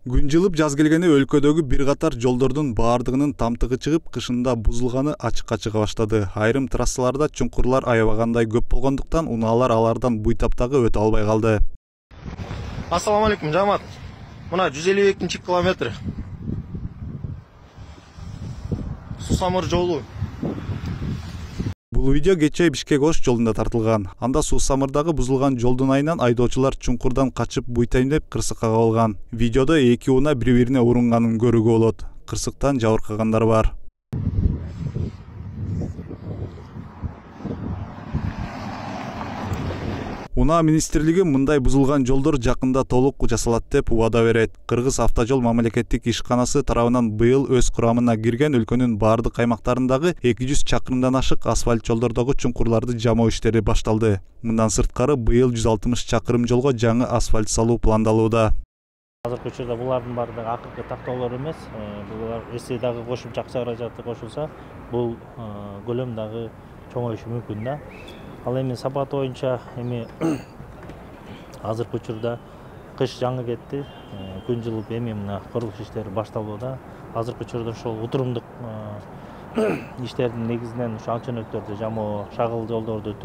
Күн жылып жаз келгенде өлкөдөгү бир катар жолдордун баардыгынын тамтыгы чыгып, кышында бузулганы ачыкка чыга баштады. Айрым трассаларда чуңкурлар аябагандай көп болгондуктан унаалар алардан буйтаптагы өтө албай калды. Ассаламу алейкум, жамаат. Мына 152 километр. Сусамыр жолу. Бул видео кечээ Бишкек-Ош жолунда тартылган. Анда Сусамырдагы бузулган жолдун айынан айдоочулар чуңкурдан качып буйтайын деп кырсыкка кабылган. Видеодо эки унаа бири-бирине урунганын көрүүгө болот. Кырсыктан жабыркагандар бар. Унаа министрлиги мындай бузулган жолдор жакында толук жасалат деп убада берет. Кыргыз автожол мамлекеттик ишканасы тарабынан быйыл өз курамына кирген өлкөнүн бардык аймактарындагы 200 чакырымдан ашык асфальт жолдордогу чуңкурларды жамоо иштери башталды. Мындан сырткары быйыл 160 чакырым жолго жаңы асфальт салуу пландалууда. Азыркы учурда булардын баардыгы акыркы тактоолор эмес. Булар эссе дагы кошумча акча каражаты кошулса, бул көлөм дагы чоңоюшу мүмкүн да. Ал эми сапат боюнча эми азыркы учурда кыш жаңы кетти. Күн жылып эми мына курулуш иштери башталууда. Азыркы учурда ошол утурумдук иштердин негизинен ошо алчөнөктөрдү жамоо, шагыл жолдорду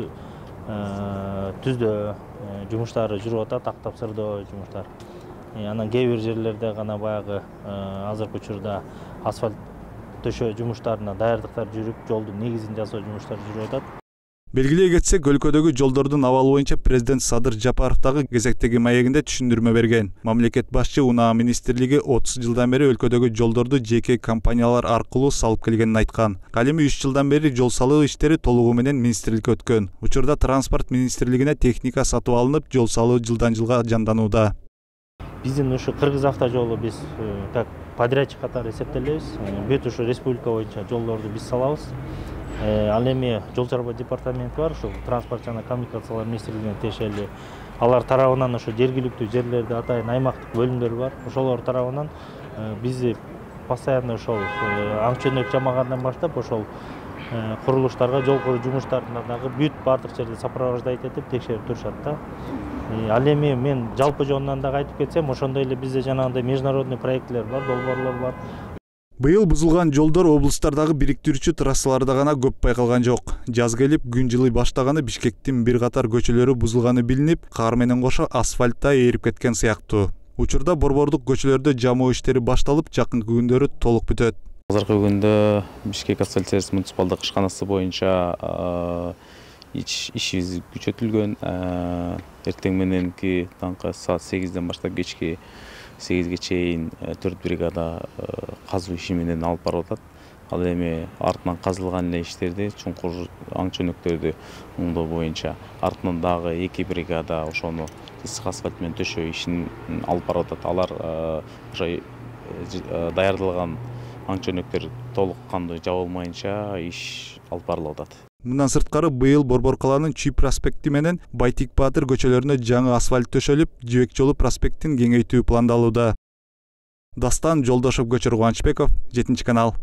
түздөө жумуштары жүрүп атат, тактап сырдоо жумуштар. Анан кээ бир жерлерде гана баягы азыркы учурда асфальт төшөө жумуштарына даярдыктар жүрүп, жолдун негизин жасоо жумуштары жүрүп атат. Белгилей кетсек, өлкөдөгү жолдордун абалы боюнча президент Садыр Жапаров дагы кезектеги маегинде түшүндүрмө берген. Мамлекет башчы унаа министрлиги 30 жылдан бери өлкөдөгү жолдорду жеке компаниялар аркылуу салып келгенин айткан. Ал эми 3 жылдан бери жол салуу иштери толугу менен министрликке өткөн. Учурда транспорт министрлигине техника сатып алынып, жол салуу жылдан жылга жанданууда. Биздин ушу Кыргыз автожолу биз как подрядчик катары эсептелебиз. Бүт ушу республика боюнча жолдорду биз салабыз. Ал эми жол чарба департаменти бар, ошол транспорт жана коммуникациялар министрлигине тиешелүү. Алар тарабынан ошо жергиликтүү жерлерде атайын аймактык бөлүмдөр бар. Ошолор тарабынан бизди постоянно ошол аңчөнөк жамагандан баштап ошол курулуштарга, жол куруу жумуштарына дагы бүт бардык жерде сопровождать этип текшерип турушат да. Ал эми мен жалпы жонунан дагы айтып кетсем, ошондой эле бизде жанагындай международный проектлер бар, долбоорлор бар. Быйыл бузулган жолдор облустардагы бириктирүүчү трассаларда гана көп байкалган жок. Жаз келип, күн жылый баштаганы Бишкектин бир катар көчөлөрү бузулганы билинип, кар менен кошо асфальтта ээрип кеткен сыяктуу. Учурда борбордук көчөлөрдө жамоо иштери башталып, жакынкы күндөрү толук бүтөт. Азыркы күндө Бишкек асфальт сервис муниципалдык ишканасы боюнча ишибиз күчөтүлгөн. Эртең мененки таңкы саат 8ден баштап кечки 8ге чейин 4 бригада казуу иши менен алып барып атат. Ал эми артынан казылган эле иштерди, чуңкур аңчөнөктөрдү оңдоо боюнча артынан дагы 2 бригада ошону ысык асфальт менен төшөө ишин алып барып атат. Алар ошо даярдалган аңчөнөктөр толук кандуу жабылмайынча иш алып барылып атат. Мындан сырткары быйыл Борбор калаанын Чүй проспекти менен Байтик Баатыр көчөлөрүнө жаңы асфальт төшөлүп, Жибек жолу проспектин кеңейтүү пландалууда. Дастан Жолдошов, Көчөр Кубанычбеков, 7 канал.